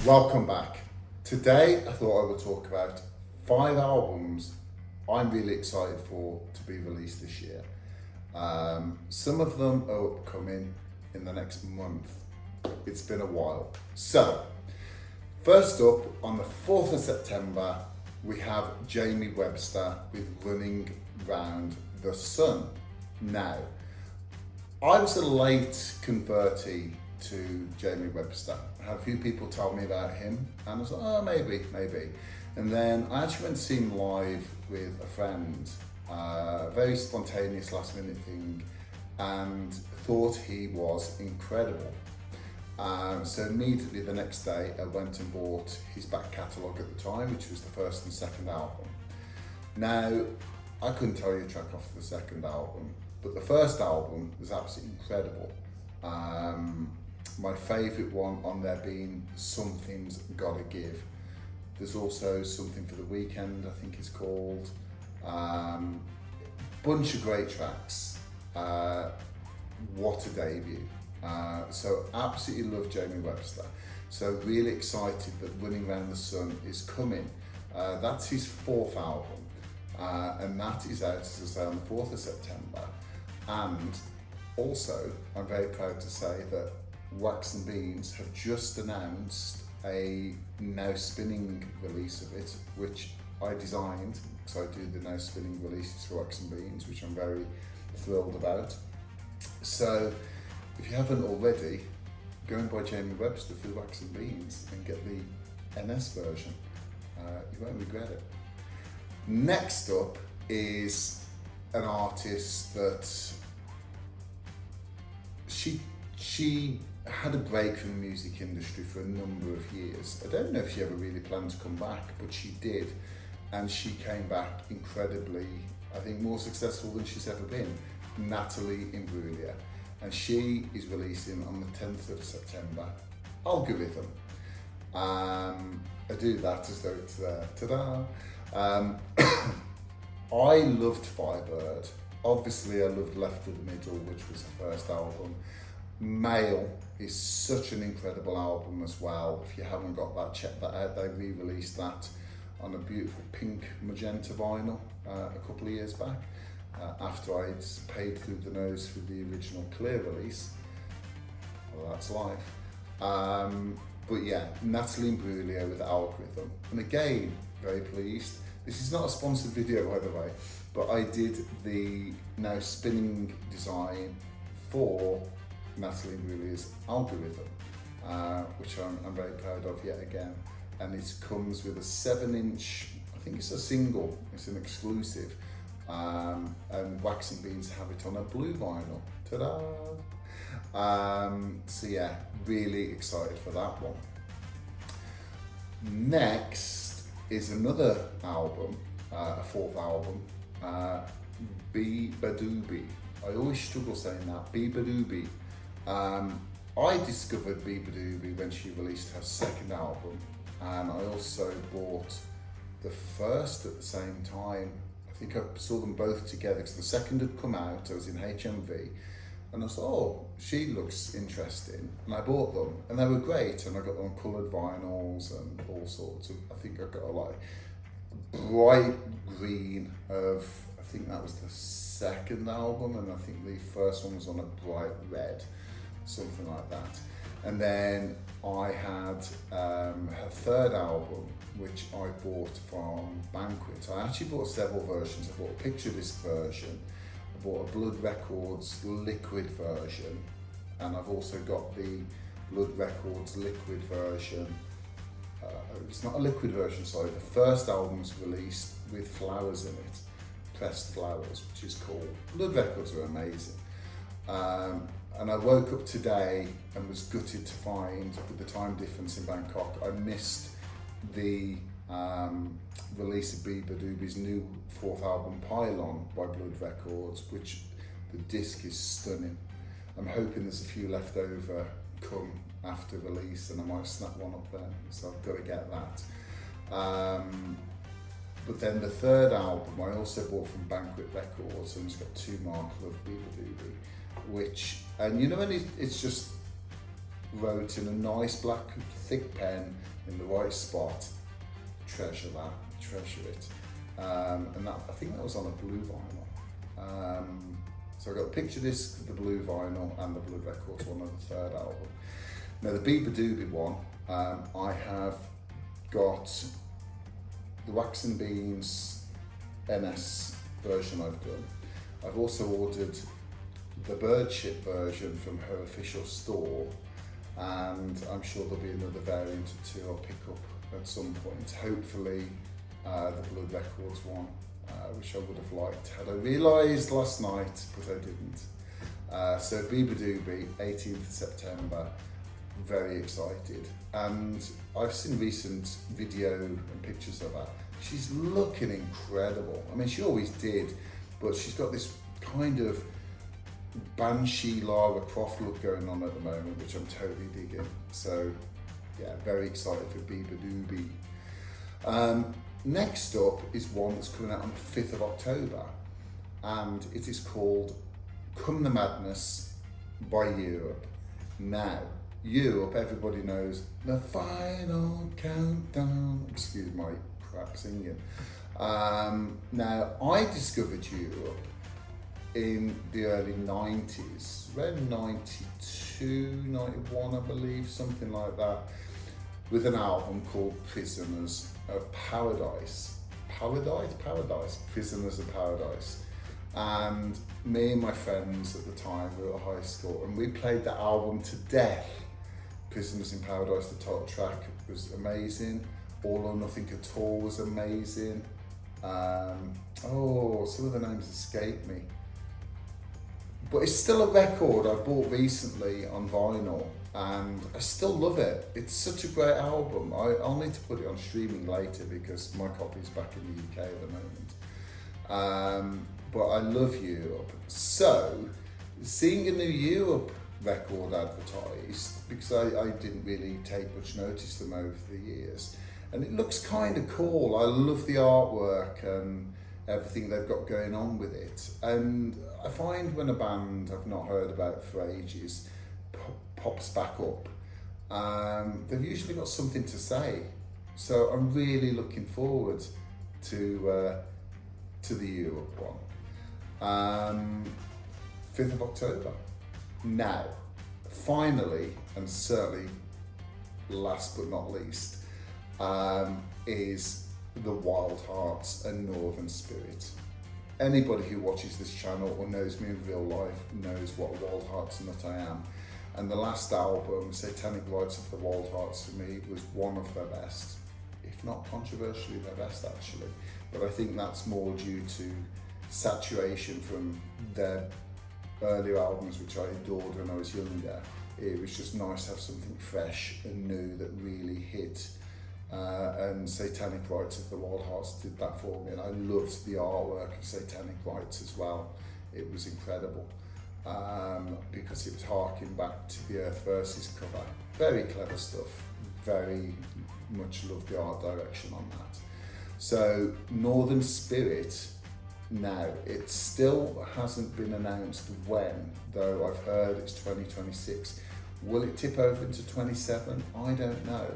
Welcome back. Today I thought I would talk about 5 albums I'm really excited for to be released this year. Some of them are upcoming in the next month. It's been a while. So, first up, on the 4th of September, we have Jamie Webster with Running Round the Sun. Now, I was a late convertee to Jamie Webster. I had a few people tell me about him, and I was like, oh, maybe. And then I actually went to see him live with a friend, very spontaneous last minute thing, and thought he was incredible. So immediately the next day I went and bought his back catalogue at the time, which was the first and second album. Now, I couldn't tell you a track off the second album, but the first album was absolutely incredible. My favourite one on there being Something's Gotta Give. There's also Something for the Weekend, I think it's called. Bunch of great tracks. What a debut. So absolutely love Jamie Webster. So really excited that Running Round the Sun is coming. That's his 4th album. And that is out, as I say, on the 4th of September. And also, I'm very proud to say that Wax and Beans have just announced a now spinning release of it, which I designed, so I do the now spinning releases for Wax and Beans, which I'm very thrilled about. So if you haven't already, go and buy Jamie Webster through Wax and Beans and get the NS version. You won't regret it. Next up is an artist that she had a break from the music industry for a number of years. I don't know if she ever really planned to come back, but she did. And she came back incredibly, I think, more successful than she's ever been. Natalie Imbruglia. And she is releasing on the 10th of September, Algorithm. I do that as though it's there. Ta-da! I loved Firebird. Obviously, I loved Left of the Middle, which was the first album. Male is such an incredible album as well. If you haven't got that, check that out. They re-released that on a beautiful pink magenta vinyl a couple of years back, after I'd paid through the nose for the original clear release. Well, that's life. But yeah, Natalie Imbruglia with Algorithm. And again, very pleased. This is not a sponsored video, by the way, but I did the now spinning design for Natalie Imbriglia's Algorithm, which I'm very proud of yet again. And it comes with a 7-inch, I think it's a single, it's an exclusive, and Wax and Beans have it on a blue vinyl. Ta-da! So yeah, really excited for that one. Next is another album, a 4th album, Beabadoobee. I always struggle saying that, Beabadoobee. I discovered Beabadoobee when she released her 2nd album, and I also bought the first at the same time. I think I saw them both together because the 2nd had come out. I was in HMV, and I thought, oh, she looks interesting, and I bought them, and they were great. And I got them on coloured vinyls and all sorts of. I think I got a like bright green of. I think that was the 2nd album, and I think the first one was on a bright red. Something like that. And then I had her 3rd album, which I bought from Banquet. I actually bought several versions. I bought a picture disc version, I bought a Blood Records liquid version, and I've also got the Blood Records liquid version. It's not a liquid version, sorry. The first album's released with flowers in it, pressed flowers, which is cool. Blood Records are amazing. And I woke up today and was gutted to find, with the time difference in Bangkok, I missed the release of Beabadoobee's new 4th album, Pylon, by Blood Records, which the disc is stunning. I'm hoping there's a few left over come after release, and I might snap one up then, so I've got to get that. But then the 3rd album I also bought from Banquet Records, and it's got 2 Mark Love Beabadoobee, which, and you know when it's just wrote in a nice black thick pen, in the right spot, treasure it. And that, I think that was on a blue vinyl. So I got the picture disc, the blue vinyl, and the blue records one of the third album. Now the Beaver Doobie one, I have got the Wax and Beans NS version I've done. I've also ordered the Birdship version from her official store, and I'm sure there'll be another variant or two I'll pick up at some point. Hopefully the Blue Records one, which I would have liked had I realised last night, but I didn't. So Beaver Doobie, 18th of September, very excited. And I've seen recent video and pictures of her. She's looking incredible. I mean, she always did, but she's got this kind of Banshee Lara Croft look going on at the moment, which I'm totally digging. So yeah, very excited for Beaver Doobie. Next up is one that's coming out on the 5th of October, and it is called Come the Madness by Europe. Now, Europe, everybody knows the final countdown. Excuse my crap singing. Now, I discovered Europe in the early 90s, around 92, 91, I believe, something like that, with an album called Prisoners of Paradise. Paradise, Prisoners of Paradise. And me and my friends at the time, we were at high school, and we played that album to death. Prisoners in Paradise, the top track was amazing. All or Nothing at All was amazing. Some of the names escape me. But it's still a record I bought recently on vinyl, and I still love it. It's such a great album. I'll need to put it on streaming later because my copy's back in the UK at the moment. But I love Europe. So, seeing a new Europe record advertised, because I didn't really take much notice of them over the years, and it looks kind of cool. I love the artwork and everything they've got going on with it. And I find when a band I've not heard about for ages pops back up, they've usually got something to say. So I'm really looking forward to the Europe one. 5th of October. Now, finally, and certainly last but not least, is the Wild Hearts and Northern Spirit. Anybody who watches this channel or knows me in real life knows what a Wild Hearts nut I am. And the last album, Satanic Rites of the Wild Hearts, for me was one of their best, if not controversially their best actually. But I think that's more due to saturation from their earlier albums, which I adored when I was younger. It was just nice to have something fresh and new that really hit. And Satanic Rites of the Wild Hearts did that for me, and I loved the artwork of Satanic Rites as well. It was incredible because it was harking back to the Earth Versus cover. Very clever stuff, very much love the art direction on that. So Northern Spirit, now it still hasn't been announced when, though I've heard it's 2026. Will it tip over into 27? I don't know.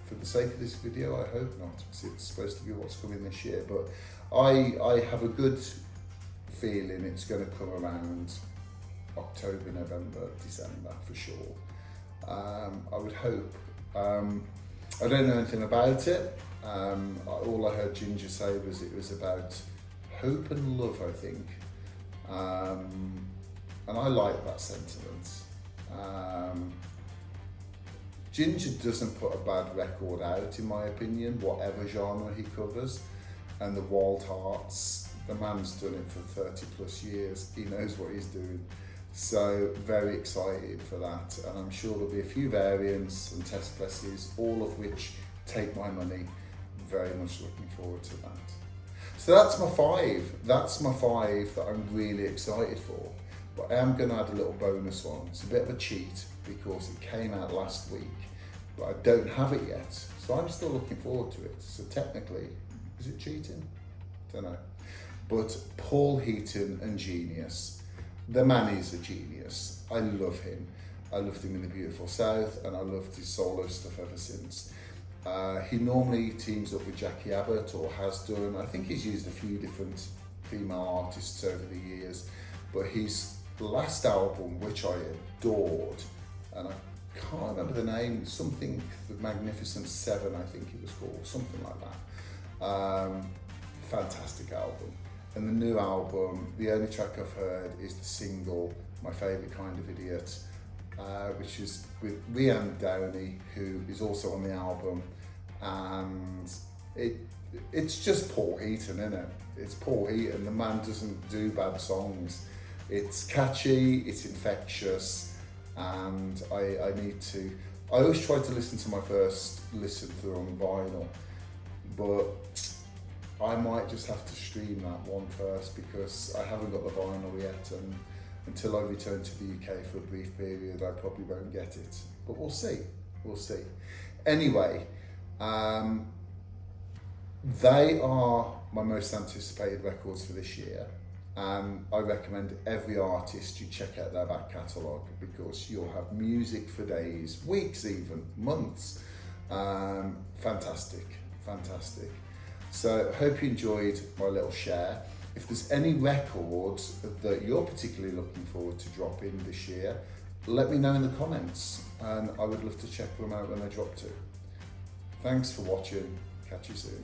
For the sake of this video, I hope not, because it's supposed to be what's coming this year. But I have a good feeling it's going to come around October, November, December for sure. I would hope. I don't know anything about it. All I heard Ginger say was it was about hope and love, I think. And I like that sentiment. Ginger doesn't put a bad record out, in my opinion, whatever genre he covers. And the Wild Hearts, the man's done it for 30 plus years. He knows what he's doing. So very excited for that. And I'm sure there'll be a few variants and test presses, all of which take my money. Very much looking forward to that. So that's my 5. That's my 5 that I'm really excited for. But I am going to add a little bonus one. It's a bit of a cheat because it came out last week, but I don't have it yet. So I'm still looking forward to it. So technically, is it cheating? Don't know. But Paul Heaton and Genius. The man is a genius. I love him. I loved him in The Beautiful South, and I loved his solo stuff ever since. He normally teams up with Jackie Abbott, or has done. I think he's used a few different female artists over the years, but his last album, which I adored, and I can't remember the name, something The Magnificent Seven, I think it was called, something like that. Fantastic album. And the new album, the only track I've heard is the single, My Favourite Kind of Idiot, which is with Rhiannon Downey, who is also on the album, and it's just Paul Heaton, isn't it? It's Paul Heaton. The man doesn't do bad songs. It's catchy, it's infectious, and I always try to listen to my first listen through on vinyl, but I might just have to stream that one first because I haven't got the vinyl yet, and until I return to the UK for a brief period, I probably won't get it. But we'll see. Anyway, they are my most anticipated records for this year. I recommend every artist you check out their back catalogue, because you'll have music for days, weeks even, months. Fantastic. So I hope you enjoyed my little share. If there's any records that you're particularly looking forward to dropping this year, let me know in the comments, and I would love to check them out when they drop too. Thanks for watching. Catch you soon.